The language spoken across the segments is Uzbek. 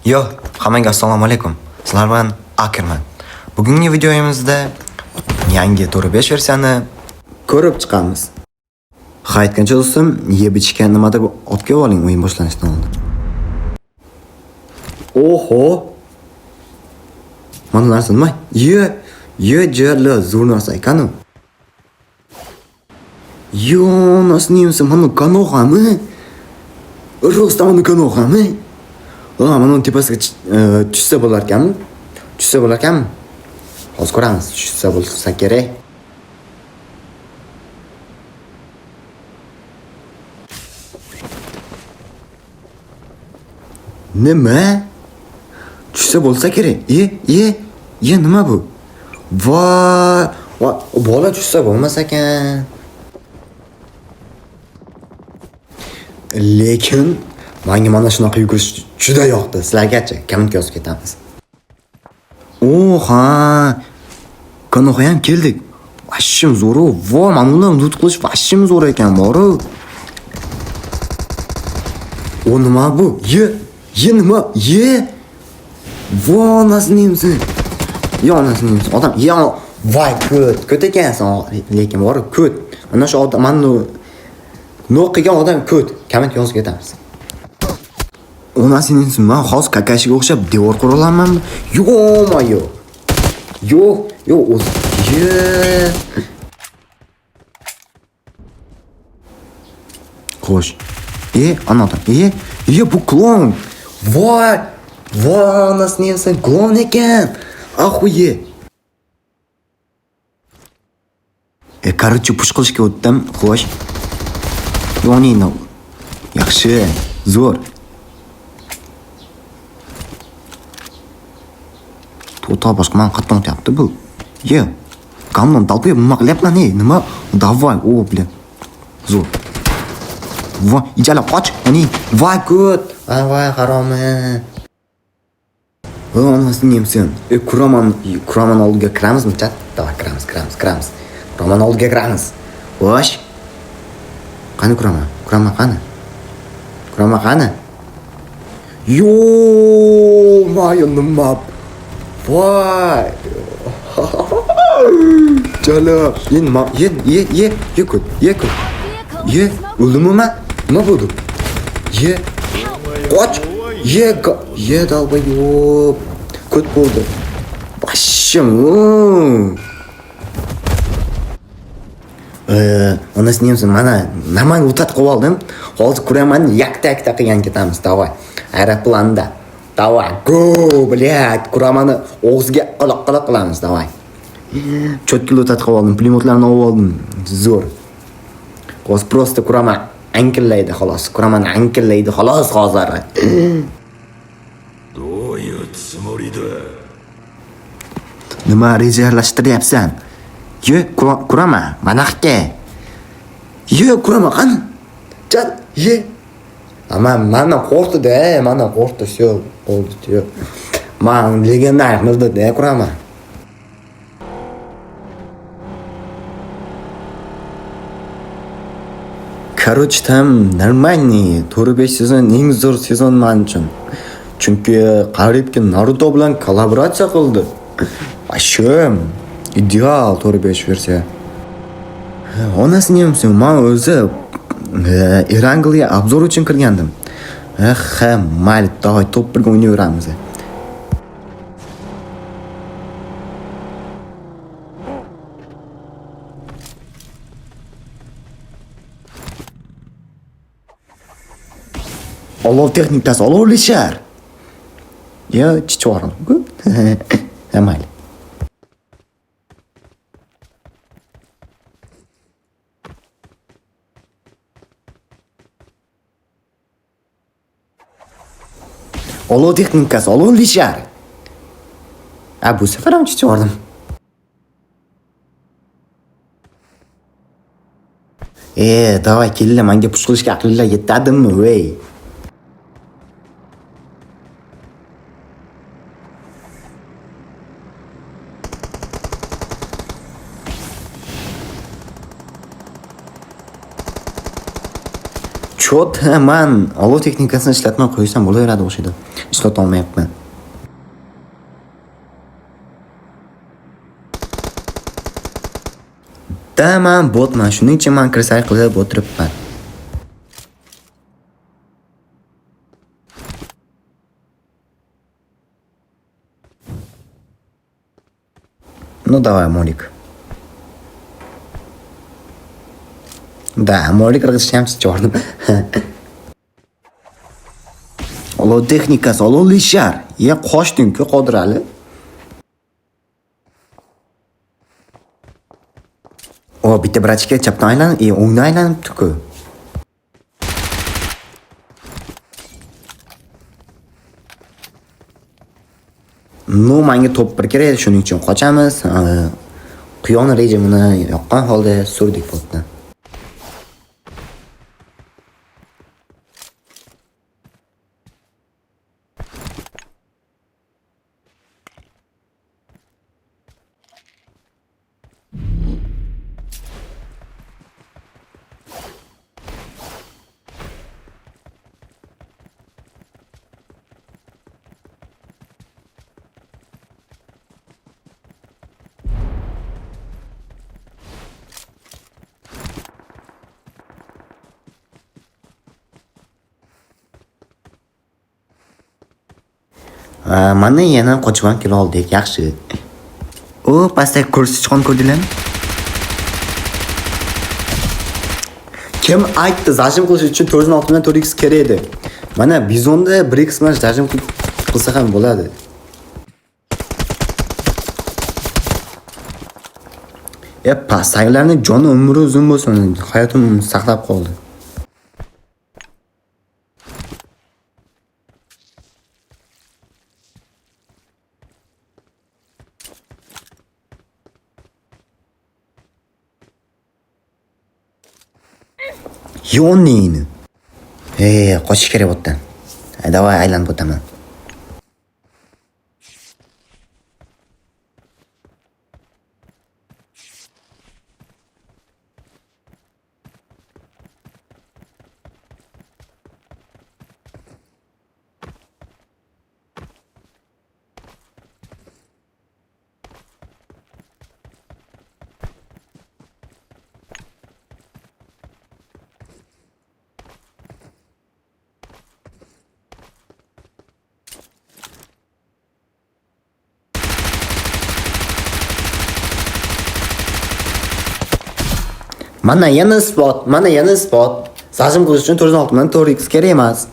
Yo, hammaga assalomu alaykum. Sizlar bilan Akerman. Bugungi videomizda yangi Tori 5 versiyani ko'rib chiqamiz. Haytgancha do'stim, yeb ichgan nimada otga oling o'yin boshlanishdan oldin. Oho! Mana narsa nima? Jala zo'r narsa ekanu. Yo, nasnimsa mana kanohami? Rostdan kanohami? Mana tepasiga tushsa bo'lar ekanmi? Hozir ko'ramiz, tushsa bo'lsa kerak. Nima? Tushsa bo'lsa kerak. Nima bu? Voy, bola tushsa bo'lmas ekan. Lekin menga mana shunaqa yugurish juda yoqdi. Sizlargacha kommentga yozib ketamiz. Oha! Kanoga ham keldik. Vashim zo'r. Voy, mana undan dud qilish vashim zo'r ekan, bor-ku. O nima bu? Nima? Voy, nasnimsin. Nasnimsin. Odam, voy, ko't ekansan, lekin bor, ko't. Mana shu odam menni noqigan odam ko't. Kommentga yozib ketamiz. Ona seninsin, men hozir kakashiga o'xshab devor qura olamanmi? Yo'q. Xo'sh. Anadan. Bu klon. Voy, onasining klon ekan. Ahuye. Короче, push qilishga o'tdim. Xo'sh. Yoningni. Yaxshi, zo'r. To'ta boshqa men qatdan o'tyapti bu. Gamnon dalpib nima qilyapman, nima? Davay, блин. Zo'r. Voy, ijalab qoch. Voy, ko't. Voy, haromi. Onasining Kuraman oldiga kiramizmi, chat? Davay, kiramiz. Kuraman oldiga kiramiz. Xo'sh. Qani Kuraman? Kuraman qani? Nima? Voy. Jala, ye, o'limmi? Nima bo'ldi? Qoch. Dalbayop. Ko't bo'ldi. Bashim. Onasining mana nimani o'tatib oldim. Hozir ko'raman, yakta qilgan ketamiz, davay. Aeroplanda. Davay, go, блядь, Kuramani og'ziga qaloq qilamiz, davay. Cho'tkil o'tatib oldim, pulemyotlarni olib oldim. Zo'r. Hozir просто Kuraman ankillaydi xolos hozir. Nima rejalashtiryapsan? Kuraman, manaqqa. Kuraman qani? Chat, Mana qo'rqdi, shu bo'ldi. Men legendar milda Kuraman. Короче, там нормальный Tori 5 sezon eng zo'r sezon men uchun. Chunki qaribki Naruto bilan kollaboratsiya qildi. Ashim, ideal Tori 5 versiya. Onasining men o'zi Erangliga obzor uchun kirgandim. Mayli, davay top birga o'ynayveramiz. Olov texnikasi olovlishar. Chichvorim. Mayli. Olov texnikasi olovlishar. Bu safar ham chichvordim. Davay kelinglar, menga push qilishga aqlinglar yetadimi, voy? Chot, man olov texnikasini ishlatmay qo'ysam bo'laveradi o'shida. Hech sotolmayapman. Man botman, shuning uchun men kirsay qilib o'tiribman. Ну давай, Молик. Да, Молик qirg'izchamiz chordim. Olov texnikasi, olovli shar. Qochding-ku Qodirali. O bitta brachka chapdan aylanib, o'ngdan aylanibdi-ku. No, menga top 1 kerak, shuning uchun qochamiz. Quyon rejimini yoqqan holda surdik botni. Mana yana qochib kela oldik, yaxshi. O, pastdagi kursi chiqon ko'rdinglarmi? Kim aytdi, zajim qilish uchun 406 dan 4x kerak edi. Mana Bizonda 1x bilan zajim qilsa ham bo'ladi. Pastdagilarning joni umri uzun bo'lsin, hayotim saqlab qoldi. Yonini. Qochish kerak bo'tdan. Davay aylanib o'taman. Mana yana spot. Zajim qilish uchun 406 dan 4x kerak emas.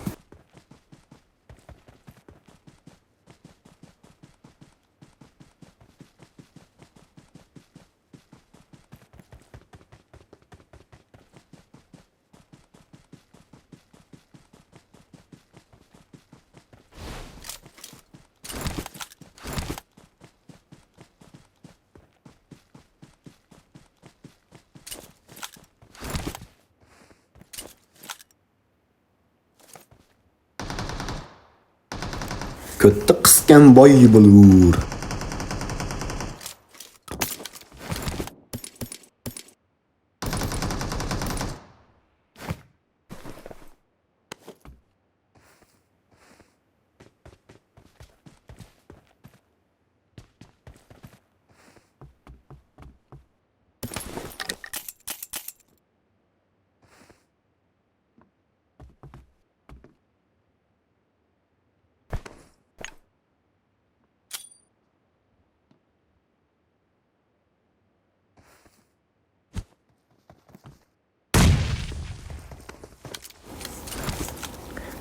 Ko'tni qisgan boy bo'lur.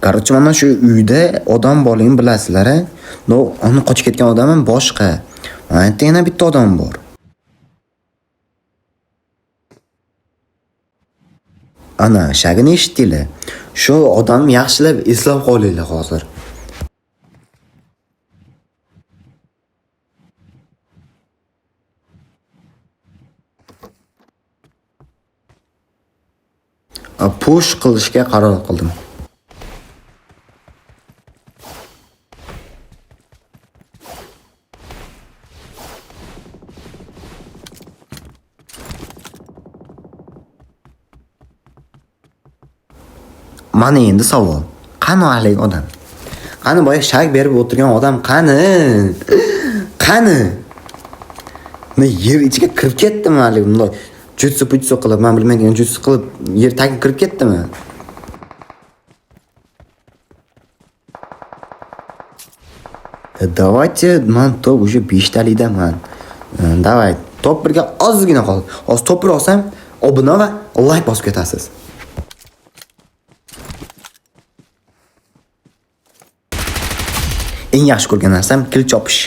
Qarchi mana shu uyda odam borligini bilasizlar-a? No, uni qochib ketgan odam ham boshqa. Mana yerda yana bitta odam bor. Ana, shagini eshitdinglar. Shu odam yaxshilab eslab qolinglar hozir. Push qilishga qaror qildim. Mana endi savol. Qani haligi odam? Qani boya shak berib o'tirgan odam qani? Qani? Men yer ichiga kirib ketdimi hali bunday jutsu qilib, men bilmaydigan jutsu qilib yer tagiga kirib ketdimi? Давайте, man top уже 5 talidaman. Давай, top birga ozgina qoldi. Hozir top bir olsam, obuna va like bosib ketasiz. Eng yaxshi ko'rgan narsam kill chopish.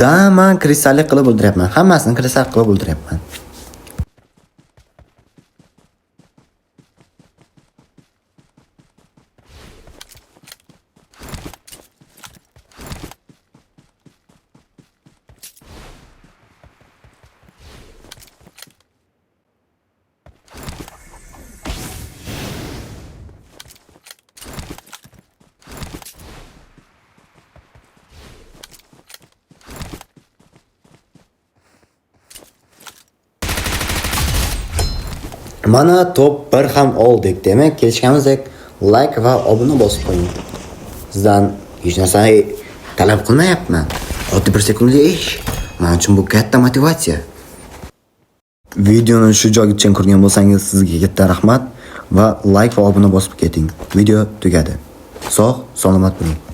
Da, men kristallik qilib o'ldiryapman. Hammasini kristal qilib o'ldiryapman. Mana top 1 ham oldik. Demak, kelishganimizdek like va obuna bosib qo'ying. Sizdan hech narsa talab qilmayapman. Oddiy 1 sekundli ish. Men uchun bu katta motivatsiya. Videoni shu joygacha ko'rgan bo'lsangiz, sizga katta rahmat va like va obuna bosib keting. Video tugadi. Sog', salomat bo'ling.